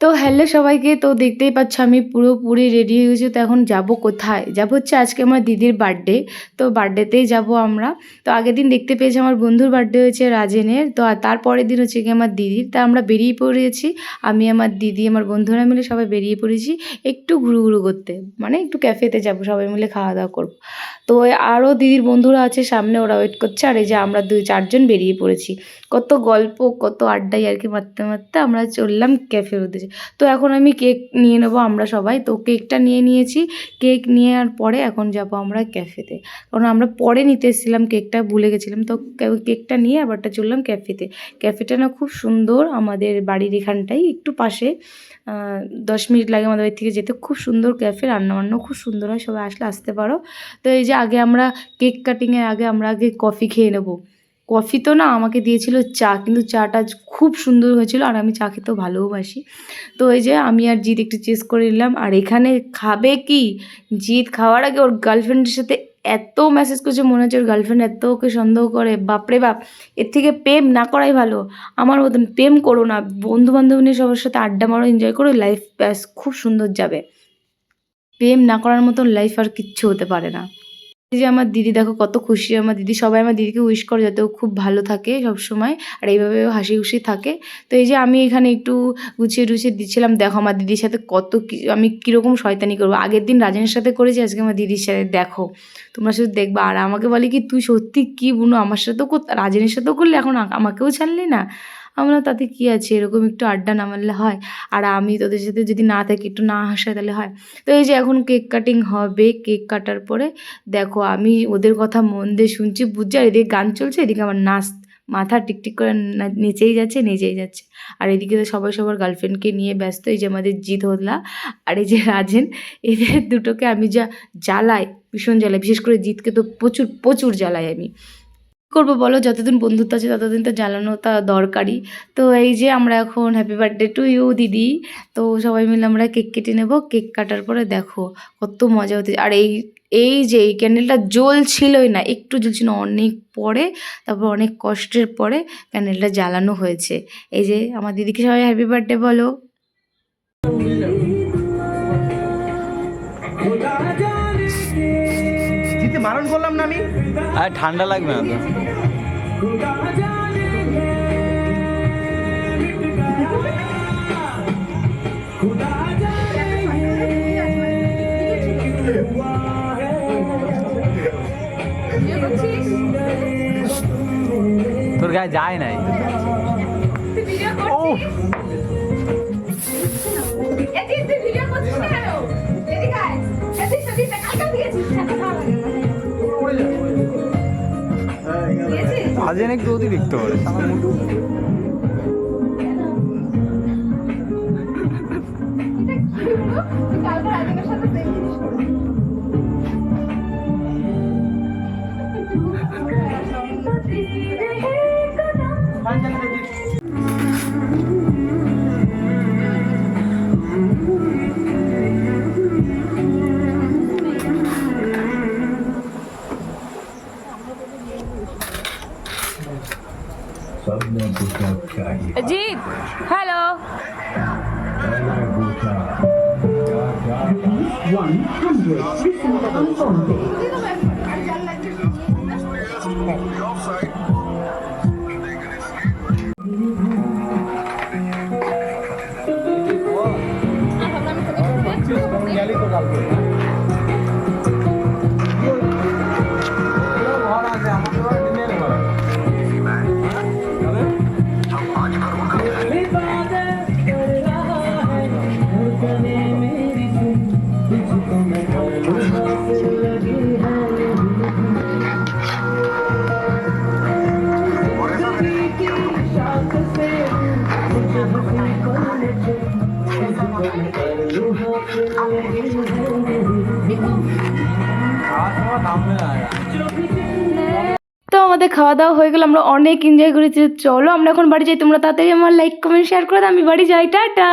তো হ্যালো সবাইকে। তো দেখতেই পাচ্ছ আমি পুরোপুরি রেডি হয়ে গেছি। তো এখন যাব কোথায়? যাব হচ্ছে আজকে আমার দিদির বার্থডে। তো বার্থডেতেই যাব আমরা। তো আগের দিন দেখতে পেয়েছি আমার বন্ধুর বার্থডে হয়েছে রাজেনের। তো আর তারপরের দিন হচ্ছে গিয়ে আমার দিদির। তা আমরা বেরিয়ে পড়েছি। আমি, আমার দিদি, আমার বন্ধুরা মিলে সবাই বেরিয়ে পড়েছি একটু ঘুরু করতে। মানে একটু ক্যাফেতে যাব, সবাই মিলে খাওয়া-দাওয়া করব। তো আরও দিদির বন্ধুরা আছে সামনে, ওরা ওয়েট করছে। আর এই যে আমরা 2-4 জন বেরিয়ে পড়েছি। কত গল্প, কত আড্ডা ইয়ার্কি মারতে, মারতে আমরা চললাম ক্যাফের উদ্দেশ্যে। তো এখন আমি কেক নিয়ে নেবো আমরা সবাই। তো কেকটা নিয়ে নিয়েছি। কেক নেওয়ার পরে এখন যাব আমরা ক্যাফেতে। কারণ আমরা পরে নিতে এসেছিলাম কেকটা, ভুলে গেছিলাম। তো কেকটা নিয়ে আবারটা চললাম ক্যাফেতে। ক্যাফেটা না খুব সুন্দর, আমাদের বাড়ির এখানটাই একটু পাশে। 10 মিনিট লাগে আমাদের বাড়ি থেকে যেতে। খুব সুন্দর ক্যাফে, রান্নাবান্নাও খুব সুন্দর হয়, সবাই আসলে আসতে পারো। তো এই যে আগে আমরা কেক কাটিংয়ের আগে আমরা আগে কফি খেয়ে নেবো। কফি তো না, আমাকে দিয়েছিল চা, কিন্তু চাটা খুব সুন্দর হয়েছিল আর আমি চা খেতেও ভালোবাসি। তো এই যে আমি আর জিৎ একটু চেস করে নিলাম। আর এখানে খাবে কি, জিৎ খাওয়ার আগে ওর গার্লফ্রেন্ডের সাথে এত মেসেজ করছে, মনে হচ্ছে ওর গার্লফ্রেন্ড এত ওকে সন্দেহ করে। বাপরে বাপ, এর থেকে প্রেম না করাই ভালো। আমার মতন প্রেম করো না, বন্ধু বান্ধব নিয়ে সবার সাথে আড্ডা মারো, এনজয় করো, লাইফ ব্যাস খুব সুন্দর যাবে। প্রেম না করার মতন লাইফ আর কিচ্ছু হতে পারে না। এই যে আমার দিদি দেখো কত খুশি, আমার দিদি, সবাই আমার দিদিকে উইশ করে যাতে ও খুব ভালো থাকে সবসময়, আর এইভাবেও হাসি খুশি থাকে। তো এই যে আমি এখানে একটু গুছিয়ে টুছিয়ে দিচ্ছিলাম। দেখো আমার দিদির সাথে কত আমি কীরকম শয়তানি করবো। আগের দিন রাজেনের সাথে করেছি, আজকে আমার দিদির সাথে দেখো, তোমরা শুধু দেখবা। আর আমাকে বলে কি, তুই সত্যি কী বুনো, আমার সাথেও রাজেনের সাথেও করলে, এখন আমাকেও ছাড়লি না। আমরা তাতে কী আছে, এরকম একটু আড্ডা না মারলে হয়? আর আমি তোদের সাথে যদি না থাকি, একটু না হাসাই, তাহলে হয়? তো এই যে এখন কেক কাটিং হবে। কেক কাটার পরে দেখো আমি ওদের কথা মন দিয়ে শুনছি, বুঝছি। আর এদিকে গান চলছে, এদিকে আমার নাচ, মাথা টিকটিক করে নেচেই যাচ্ছে, নেচেই যাচ্ছে। আর এদিকে তো সবাই সবার গার্লফ্রেন্ডকে নিয়ে ব্যস্ত। এই যে আমাদের জিৎ হোদলা আর এই যে রাজেন, এদের দুটোকে আমি যা জ্বালাই, ভীষণ জ্বালাই। বিশেষ করে জিৎকে তো প্রচুর প্রচুর জ্বালাই আমি। করবো বলো, যতদিন বন্ধুত্ব আছে ততদিন তো জ্বালানোটা দরকারই। তো এই যে আমরা এখন হ্যাপি বার্থডে টু ইউ দিদি। তো সবাই মিলে আমরা কেক কেটে নেব। কেক কাটার পরে দেখো কত মজা হতে। আর এই এই যে এই ক্যান্ডেলটা জ্বলছিলই না, একটু জ্বলছিল অনেক পরে, তারপর অনেক কষ্টের পরে ক্যান্ডেলটা জ্বালানো হয়েছে। এই যে আমার দিদিকে সবাই হ্যাপি বার্থডে বলো। বারণ করলাম না আমি, আর ঠান্ডা লাগবে না তো। তোর গায়ে যায় নাই। আজেন একটু অতিরিক্ত করে Jeet, hello. 100 received on phone pay. তো আমাদের খাওয়া দাওয়া হয়ে গেল, আমরা অনেক এনজয় করেছি। চলো আমরা এখন বাড়ি যাই। তোমরা তাড়াতাড়ি আমার লাইক কমেন্ট শেয়ার করে দাও, আমি বাড়ি যাই। টাটা।